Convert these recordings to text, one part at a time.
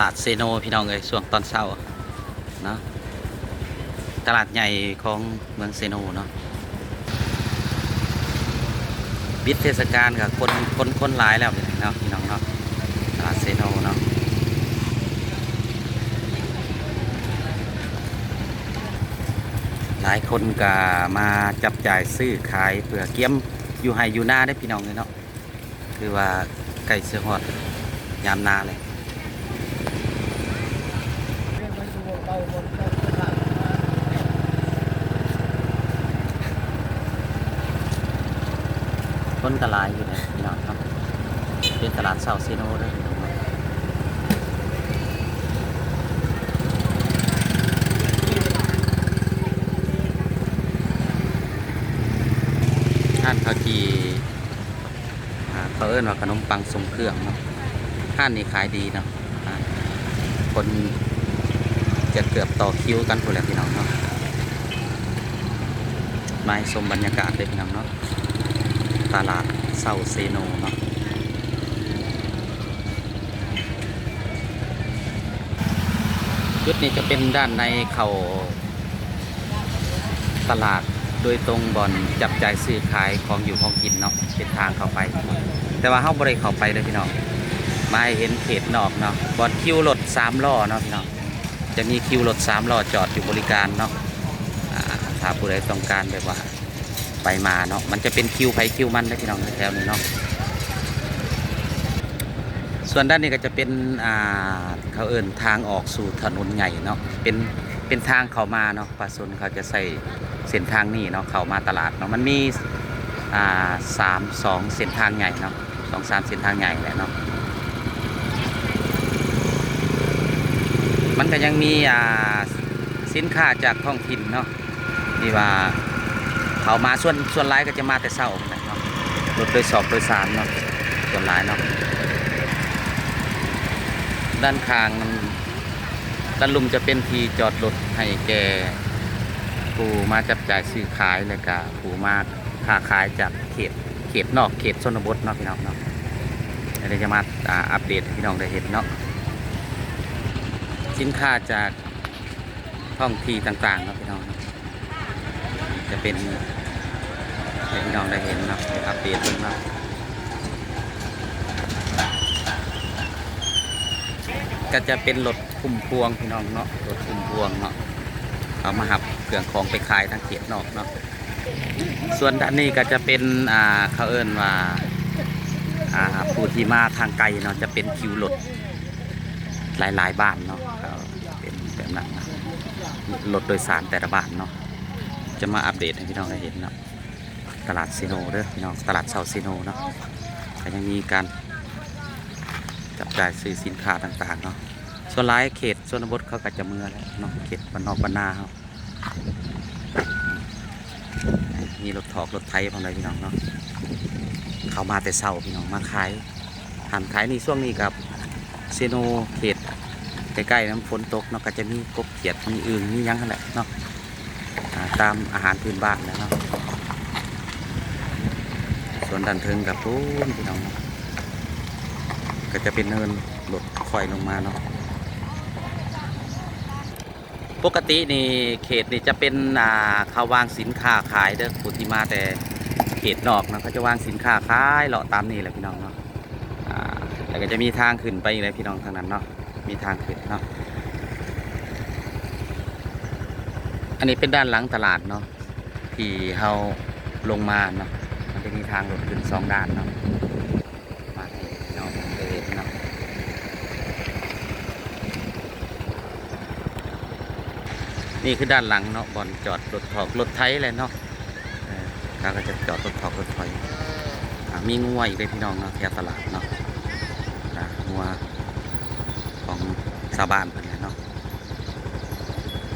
ลาดเซโนพี่น้องเลยช่วงตอนเช้าเนาะตลาดใหญ่ของเมืองเซโนเนาะปิดเทศกาลกับคนหลายแล้วเนาะพี่น้องเนาะตลาดเซโนเนาะหลายคนก็มาจับจ่ายซื้อขายเพื่อเกี่ยมอยู่ไฮอยู่หน้าได้พี่น้องเลยเนาะคือว่าไก่เสือหอดยามนาเลยคนกระลายอยู่เลยพี่น้องครับเป็นตลาดเซาเซโนเลยท่านข้าวจีเขาเอิ้นว่าขนมปังทรงเครื่องเนาะท่านนี่ขายดีเนาะคนจะเกือบต่อคิวกันผู้แหละพี่น้องเนาะมาชมบรรยากาศเลยพี่น้องเนาะตลาดเซาเซโนเนาะจุดนี้จะเป็นด้านในเขาตลาดโดยตรงบ่อนจับจ่ายซื้อขายของอยู่ของกินเนาะเป็นทางเข้าไปแต่ว่าเฮาบ่ได้เข้าไปเลยพี่น้องมาให้เห็นเขตนอกเนาะบ่อนคิวรถ3ล้อเนาะพี่น้องจะมีคิวรถ3ล้อจอดอยู่บริการเนาะถ้าผู้ใดต้องการแบบว่าไปมาเนาะมันจะเป็นคิวไผคิวมันนะพี่น้องแถวนี้เนาะส่วนด้านนี้ก็จะเป็นเขาเอิ้นทางออกสู่ถนนใหญ่เนาะเป็นทางเข้ามาเนาะปะชนเขาจะใส่เส้นทางนี้เนาะเข้ามาตลาดเนาะมันมี2เส้นทางใหญ่เนาะ2-3เส้นทางใหญ่แหละเนาะมันก็ยังมีสินค้าจากท้องถิ่นเนาะที่ว่าเขามาส่วนหลายก็จะมาแต่เช้าเนาะรถโดยสารเนาะส่วนหลายเนาะด้านข้างด้านลุมจะเป็นที่จอดรถให้แก่ผู้มาจับจ่ายซื้อขายเลยกับผู้มาค้าขายจากเขตนอกเขตชนบทเนาะพี่น้องเนาะเดี๋ยวจะมาอัปเดตให้พี่น้องได้เห็นเนาะสินค้าจากท้องที่ต่างๆเนาะพี่น้องจะเป็นให้พี่น้องได้เห็นเนาะอัปเดตเนาะก็จะเป็นรถพุ่มพวงพี่น้องเนาะรถพุ่มพวงเนาะเอามาหับเครื่องของไปขายทางเขตนอกเนาะส่วนด้านนี้ก็จะเป็นเขาเอิ้นว่าผู้ที่มาทางไกลเนาะจะเป็นคิวรถหลายบ้านเนาะเป็นแบบนั้นนะรถโดยสารแต่ละบ้านเนาะจะมาอัปเดตให้พี่น้องได้เห็นเนาะตลาดเซโนเด้อพี่น้องตลาดเซาเซโนเนาะก็ยังมีการจับจ่ายซื้อสินค้าต่างๆเนาะส่วนหลายเขตชนบทเขาก็จะเมือแล้วเนาะเขตบ้านนอกบ้านนาเขามีรถถอกรถไถพวกนั้นพี่น้องเนาะเขามาแต่เช้าพี่น้องมาขายหันขายในช่วงนี้กับเซโนเขตใกล้ๆน้ำฝนตกเนาะก็จะมีกบเขียดมีอึ่งมียังนั่นแหละเนาะตามอาหารพื้นบ้านแล้วเนาะส่วนดันเทิงกับรุ่นพี่น้องก็จะเป็นเนินหลดคอยลงมาเนาะปกตินี่เขตนี่จะเป็นเขาวางสินค้าขายเด้อผู้ที่มาแต่เขตนอกนะเขาจะวางสินค้าขายเลาะตามนี่แหละพี่น้องเนาะแล้วก็จะมีทางขึ้นไปอีกเลยพี่น้องทางนั้นเนาะมีทางขึ้นเนาะอันนี้เป็นด้านหลังตลาดเนาะที่เราลงมาเนาะมันจะมีทางรถขึ้น2ด้านเนาะมาให้พี่น้องเลยเนาะนี่คือด้านหลังเนาะบอนจอดรถถอกรถไถเลยเนาะเขาก็จะจอดรถถอกรถไถมีงัวอีกเลยพี่น้องเนาะแถวตลาดเนาะงัวของชาวบ้านเนาะ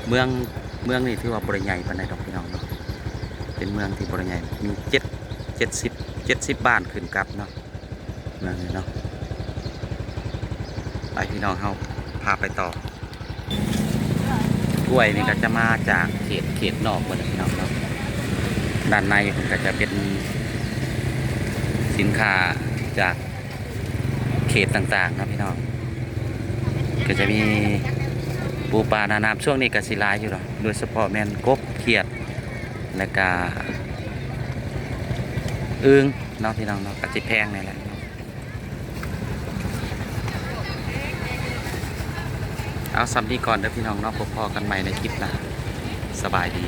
เมืองนี่ที่ว่าบริใหญ่ปานใดดอกพี่น้องเนาะเป็นเมืองที่บริใหญ่มี70บ้านขึ้นกับเนาะเมืองนี้เนาะไปพี่น้องเขาพาไปต่อกล้วยนี่ก็จะมาจากเขตนอกหมดเลยพี่น้องเนาะด้านในมันก็จะเป็นสินค้าจากเขตต่างๆนะพี่น้อง ก็จะมีปูปลาหนาน้ำช่วงนี้ก็สิหลายอยู่หรอกโดยเฉพาะแม่นกบเขียดและก็อึ่งเนาะพี่น้องเนาะก็สิแพงนี่แหละเอาซ้ำนี้ก่อนเด้อพี่น้องเนาะพบกันใหม่ในคลิปหน้าสบายดี